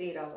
13।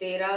13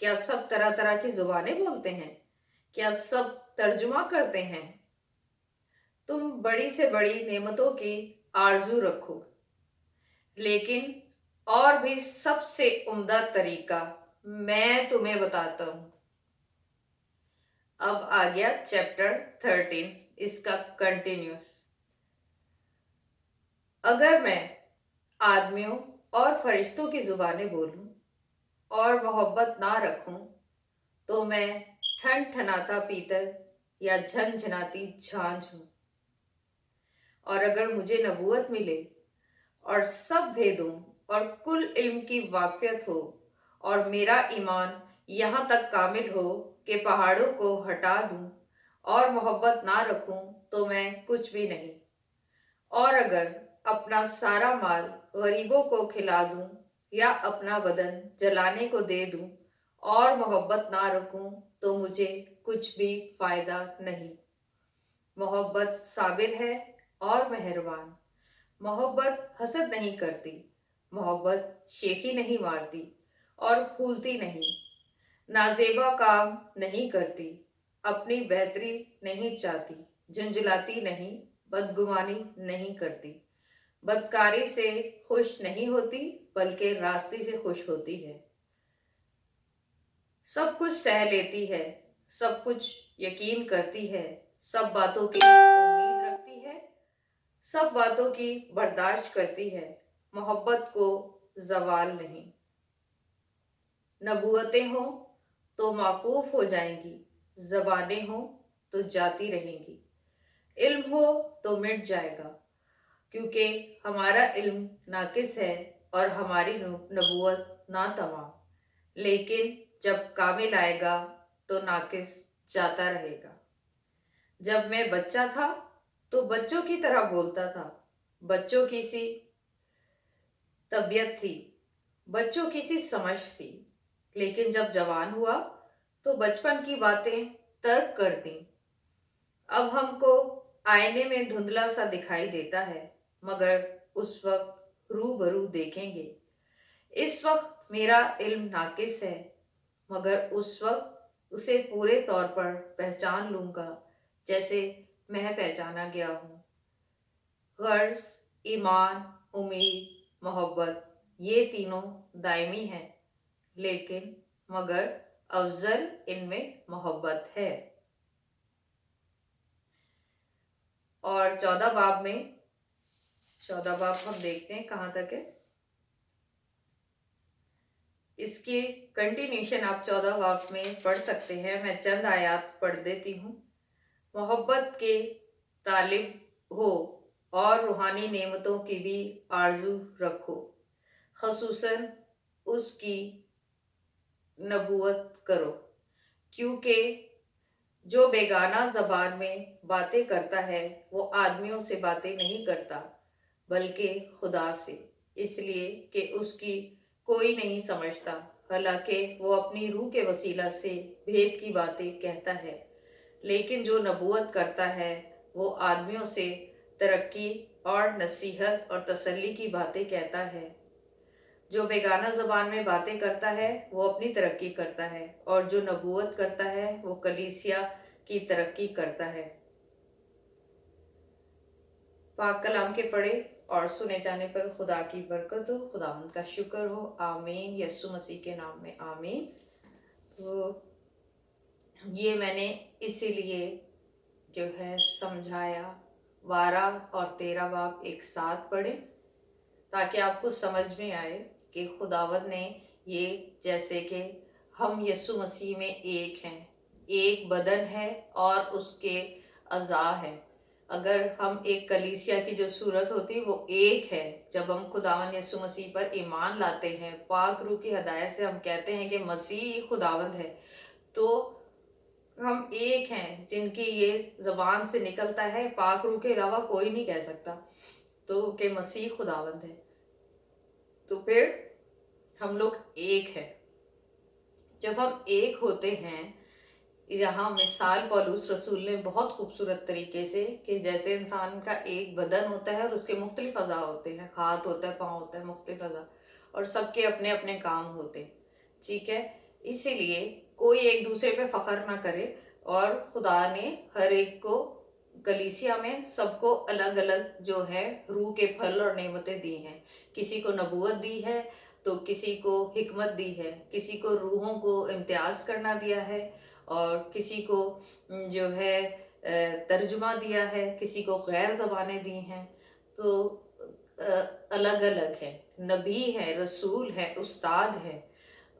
کیا سب طرح طرح کی زبانیں بولتے ہیں؟ کیا سب ترجمہ کرتے ہیں؟ تم بڑی سے بڑی نعمتوں کی آرزو رکھو، لیکن اور بھی سب سے عمدہ طریقہ میں تمہیں بتاتا ہوں۔ اب آ گیا چیپٹر 13، اس کا کنٹینیوس۔ اگر میں آدمیوں اور فرشتوں کی زبانیں بولوں اور محبت نہ رکھوں تو میں ٹھن ٹھناتا پیتل یا جھن جھناتی جھانجھ ہوں۔ اور اگر مجھے نبوت ملے اور سب بھیدوں اور کل علم کی واقفیت ہو اور میرا ایمان یہاں تک کامل ہو کہ پہاڑوں کو ہٹا دوں اور محبت نہ رکھوں تو میں کچھ بھی نہیں۔ اور اگر اپنا سارا مال غریبوں کو کھلا دوں یا اپنا بدن جلانے کو دے دوں اور محبت نہ رکھوں تو مجھے کچھ بھی فائدہ نہیں۔ محبت صابر ہے اور مہربان۔ محبت حسد نہیں کرتی، محبت شیخی نہیں مارتی اور پھولتی نہیں، نازیبا کام نہیں کرتی، اپنی بہتری نہیں چاہتی، جھنجھلاتی نہیں، بدگمانی نہیں کرتی، بدکاری سے خوش نہیں ہوتی بلکہ راستے سے خوش ہوتی ہے، سب کچھ سہ لیتی ہے، سب کچھ یقین کرتی ہے، سب باتوں کی امید رکھتی ہے، سب باتوں کی برداشت کرتی ہے، محبت کو زوال نہیں۔ نبوتیں ہوں تو موقوف ہو جائیں گی، زبانیں ہوں تو جاتی رہیں گی، علم ہو تو مٹ جائے گا، کیونکہ ہمارا علم ناقص ہے اور ہماری نبوت ناتمام، لیکن جب کامل آئے گا تو ناقص جاتا رہے گا۔ جب میں بچہ تھا تو بچوں کی طرح بولتا تھا، بچوں کی سی طبیعت تھی، بچوں کی سی سمجھ تھی، لیکن جب جوان ہوا تو بچپن کی باتیں ترک کر دیں۔ اب ہم کو آئینے میں دھندلا سا دکھائی دیتا ہے، مگر اس وقت روبرو دیکھیں گے۔ اس وقت میرا علم ناقص ہے، مگر اس وقت اسے پورے طور پر پہچان لوں گا جیسے میں پہچانا گیا ہوں۔ غرض، ایمان، امید، محبت، یہ تینوں دائمی ہیں، لیکن مگر افضل ان میں محبت ہے۔ اور 14 باب ہم دیکھتے ہیں کہاں تک ہے۔ اس کی کنٹینیوشن آپ 14 باب میں پڑھ سکتے ہیں، میں چند آیات پڑھ دیتی ہوں۔ محبت کے طالب ہو اور روحانی نعمتوں کی بھی آرزو رکھو، خصوصاً اس کی نبوت کرو، کیونکہ جو بیگانہ زبان میں باتیں کرتا ہے وہ آدمیوں سے باتیں نہیں کرتا بلکہ خدا سے، اس لیے کہ اس کی کوئی نہیں سمجھتا، حالانکہ وہ اپنی روح کے وسیلہ سے بھید کی باتیں کہتا ہے۔ لیکن جو نبوت کرتا ہے وہ آدمیوں سے ترقی اور نصیحت اور تسلی کی باتیں کہتا ہے۔ جو بیگانہ زبان میں باتیں کرتا ہے وہ اپنی ترقی کرتا ہے، اور جو نبوت کرتا ہے وہ کلیسیا کی ترقی کرتا ہے۔ پاک کلام کے پڑھے اور سنے جانے پر خدا کی برکت ہو، خداوند کا شکر ہو، آمین، یسوع مسیح کے نام میں آمین۔ تو یہ میں نے اسی لیے جو ہے سمجھایا 12 اور 13 باب ایک ساتھ پڑھے تاکہ آپ کو سمجھ میں آئے کہ خداوند نے یہ، جیسے کہ ہم یسوع مسیح میں ایک ہیں، ایک بدن ہے اور اس کے اعضاء ہیں۔ اگر ہم ایک کلیسیا کی جو صورت ہوتی وہ ایک ہے، جب ہم خداوند یسوع مسیح پر ایمان لاتے ہیں، پاک روح کی ہدایت سے ہم کہتے ہیں کہ مسیح خداوند ہے، تو ہم ایک ہیں، جن کی یہ زبان سے نکلتا ہے پاک روح کے علاوہ کوئی نہیں کہہ سکتا تو کہ مسیح خداوند ہے، تو پھر ہم لوگ ایک ہیں۔ جب ہم ایک ہوتے ہیں، یہاں مثال پولس رسول نے بہت خوبصورت طریقے سے کہ جیسے انسان کا ایک بدن ہوتا ہے اور اس کے مختلف اعضاء ہوتے ہیں، ہاتھ ہوتا ہے، پاؤں ہوتا ہے، مختلف اعضاء، اور سب کے اپنے اپنے کام ہوتے ہیں، ٹھیک ہے۔ اسی لیے کوئی ایک دوسرے پہ فخر نہ کرے، اور خدا نے ہر ایک کو کلیسیا میں سب کو الگ الگ جو ہے روح کے پھل اور نعمتیں دی ہیں. کسی کو نبوت دی ہے، تو کسی کو حکمت دی ہے، کسی کو روحوں کو امتیاز کرنا دیا ہے، اور کسی کو جو ہے ترجمہ دیا ہے، کسی کو غیر زبانیں دی ہیں. تو الگ الگ ہیں، نبی ہیں، رسول ہیں، استاد ہیں.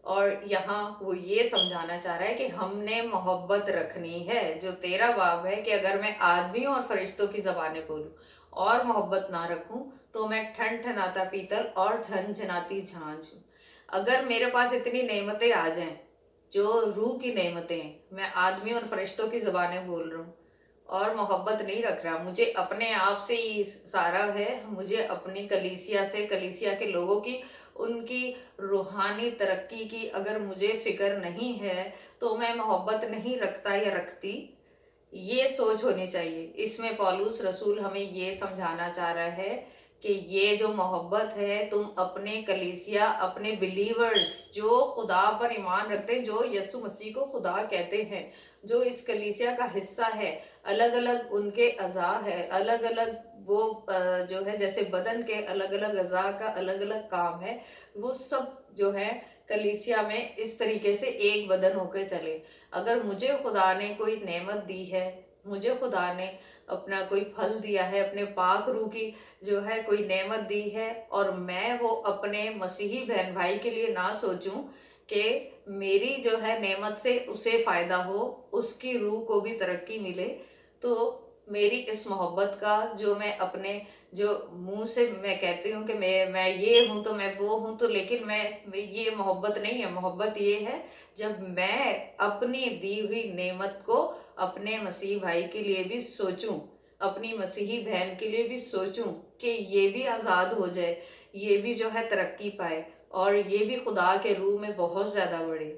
اور یہاں وہ یہ سمجھانا چاہ رہا ہے کہ ہم نے محبت رکھنی ہے. جو تیرا باب ہے کہ اگر میں آدمیوں اور فرشتوں کی زبانیں بولوں اور محبت نہ رکھوں تو میں ٹھن ٹھناتا پیتل اور جھنجھناتی جھانجھ ہوں. اگر میرے پاس اتنی نعمتیں آ جائیں جو روح کی نعمتیں ہیں، میں آدمیوں اور فرشتوں کی زبانیں بول رہا ہوں اور محبت نہیں رکھ رہا، مجھے اپنے آپ سے ہی سارا ہے، مجھے اپنی کلیسیا سے، کلیسیا کے لوگوں کی، ان کی روحانی ترقی کی اگر مجھے فکر نہیں ہے تو میں محبت نہیں رکھتا یا رکھتی. یہ سوچ ہونی چاہیے. اس میں پولس رسول ہمیں یہ سمجھانا چاہ رہا ہے کہ یہ جو محبت ہے، تم اپنے کلیسیا، اپنے بلیورز جو خدا پر ایمان رکھتے ہیں، جو یسوع مسیح کو خدا کہتے ہیں، جو اس کلیسیا کا حصہ ہے، الگ الگ ان کے اعضاء ہے، الگ الگ وہ جو ہے جیسے بدن کے الگ الگ اعضاء کا الگ الگ کام ہے، وہ سب جو ہے کلیسیا میں اس طریقے سے ایک بدن ہو کر چلے. اگر مجھے خدا نے کوئی نعمت دی ہے، مجھے خدا نے اپنا کوئی پھل دیا ہے، اپنے پاک روح کی جو ہے کوئی نعمت دی ہے، اور میں وہ اپنے مسیحی بہن بھائی کے لیے نہ سوچوں کہ میری جو ہے نعمت سے اسے فائدہ ہو، اس کی روح کو بھی ترقی ملے، تو میری اس محبت کا جو میں اپنے جو منہ سے میں کہتی ہوں کہ میں یہ ہوں تو میں وہ ہوں، تو لیکن میں یہ محبت نہیں ہے. محبت یہ ہے جب میں اپنی دی ہوئی نعمت کو اپنے مسیحی بھائی کے لیے بھی سوچوں، اپنی مسیحی بہن کے لیے بھی سوچوں کہ یہ بھی آزاد ہو جائے، یہ بھی جو ہے ترقی پائے، اور یہ بھی خدا کے روح میں بہت زیادہ بڑھے.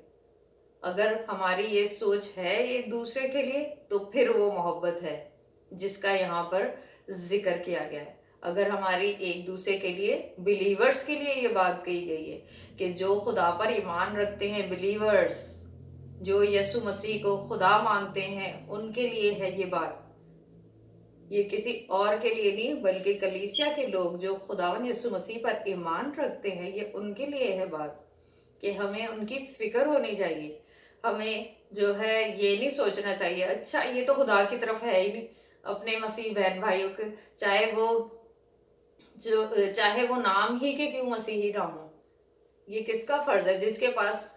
اگر ہماری یہ سوچ ہے ایک دوسرے کے لیے تو پھر وہ محبت ہے جس کا یہاں پر ذکر کیا گیا ہے. اگر ہماری ایک دوسرے کے لیے، بلیورز کے لیے یہ بات کہی گئی ہے کہ جو خدا پر ایمان رکھتے ہیں، بلیورز جو یسوع مسیح کو خدا مانتے ہیں، ان کے لیے ہے یہ بات. یہ کسی اور کے لیے نہیں، بلکہ کلیسیا کے لوگ جو خداوند یسوع مسیح پر ایمان رکھتے ہیں، یہ ان کے لیے ہے بات کہ ہمیں ان کی فکر ہونی چاہیے. ہمیں جو ہے یہ نہیں سوچنا چاہیے اچھا یہ تو خدا کی طرف ہے ہی نہیں. اپنے مسیح بہن بھائیوں کے چاہے وہ نام ہی کے کیوں مسیحی نہ ہوں، یہ کس کا فرض ہے؟ جس کے پاس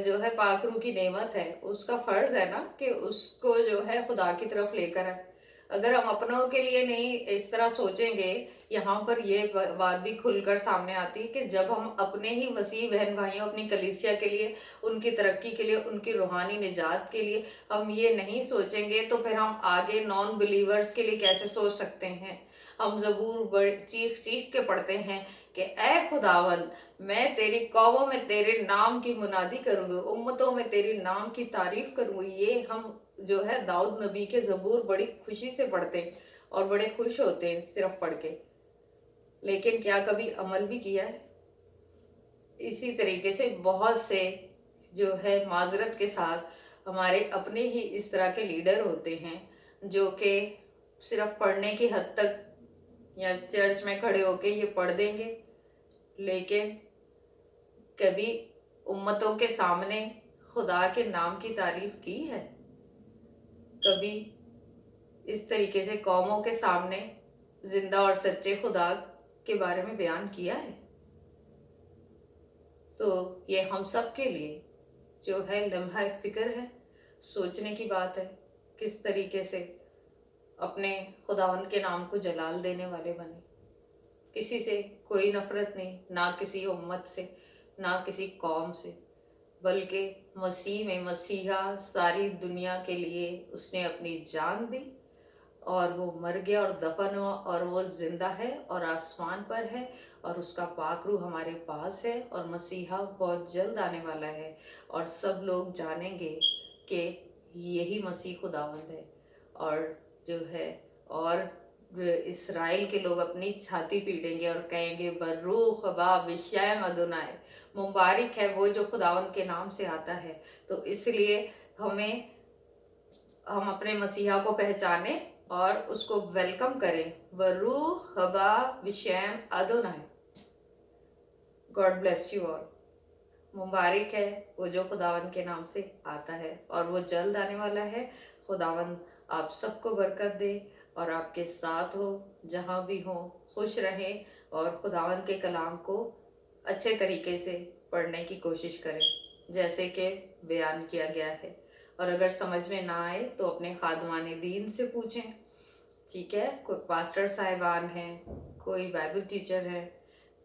جو ہے پاک روح کی نعمت ہے، اس کا فرض ہے نا کہ اس کو جو ہے خدا کی طرف لے کر آئے. اگر ہم اپنوں کے لیے نہیں اس طرح سوچیں گے، یہاں پر یہ بات بھی کھل کر سامنے آتی ہے کہ جب ہم اپنے ہی مسیح بہن بھائیوں، اپنی کلیسیا کے لیے، ان کی ترقی کے لیے، ان کی روحانی نجات کے لیے ہم یہ نہیں سوچیں گے تو پھر ہم آگے نان بلیورز کے لیے کیسے سوچ سکتے ہیں؟ ہم زبور چیخ چیخ کے پڑھتے ہیں کہ اے خداوند، میں تیری قوموں میں تیرے نام کی منادی کروں گی، امتوں میں تیری نام کی تعریف کروں گی. یہ ہم جو ہے داؤد نبی کے زبور بڑی خوشی سے پڑھتے ہیں اور بڑے خوش ہوتے ہیں صرف پڑھ کے، لیکن کیا کبھی عمل بھی کیا ہے؟ اسی طریقے سے بہت سے جو ہے معذرت کے ساتھ ہمارے اپنے ہی اس طرح کے لیڈر ہوتے ہیں جو کہ صرف پڑھنے کی حد تک یا چرچ میں کھڑے ہو کے یہ پڑھ دیں گے، لیکن کبھی امتوں کے سامنے خدا کے نام کی تعریف کی ہے؟ کبھی اس طریقے سے قوموں کے سامنے زندہ اور سچے خدا کے بارے میں بیان کیا ہے؟ تو یہ ہم سب کے لیے جو ہے لمحہ فکر ہے، سوچنے کی بات ہے کس طریقے سے اپنے خداوند کے نام کو جلال دینے والے بنے. کسی سے کوئی نفرت نہیں، نہ کسی امت سے، نہ کسی قوم سے، بلکہ مسیح میں مسیحا ساری دنیا کے لیے اس نے اپنی جان دی، اور وہ مر گیا اور دفن ہوا، اور وہ زندہ ہے اور آسمان پر ہے، اور اس کا پاک روح ہمارے پاس ہے، اور مسیحا بہت جلد آنے والا ہے، اور سب لوگ جانیں گے کہ یہی مسیح خداوند ہے. اور جو ہے اور اسرائیل کے لوگ اپنی چھاتی پیٹیں گے اور کہیں گے بروخ با بشیم ادونائے، مبارک ہے وہ جو خداوند کے نام سے آتا ہے۔ تو اس لیے ہم اپنے مسیحا کو پہچانیں اور اس کو ویلکم کریں، بروخ با بشیم ادونائے۔ God bless you all. مبارک ہے وہ جو خداوند کے نام سے آتا ہے اور وہ جلد آنے والا ہے۔ خداوند آپ سب کو برکت دے اور آپ کے ساتھ ہو، جہاں بھی ہوں خوش رہیں اور خداوند کے کلام کو اچھے طریقے سے پڑھنے کی کوشش کریں جیسے کہ بیان کیا گیا ہے، اور اگر سمجھ میں نہ آئے تو اپنے خادمان دین سے پوچھیں، ٹھیک ہے؟ کوئی پاسٹر صاحبان ہیں، کوئی بائبل ٹیچر ہیں،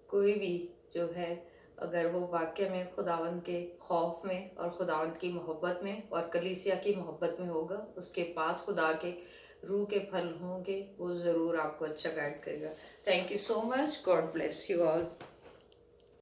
کوئی بھی جو ہے، اگر وہ واقع میں خداوند کے خوف میں اور خداوند کی محبت میں اور کلیسیا کی محبت میں ہوگا، اس کے پاس خدا کے روح کے پھل ہوں گے، وہ ضرور آپ کو اچھا گائیڈ کرے گا۔ Thank you so much, God bless you all.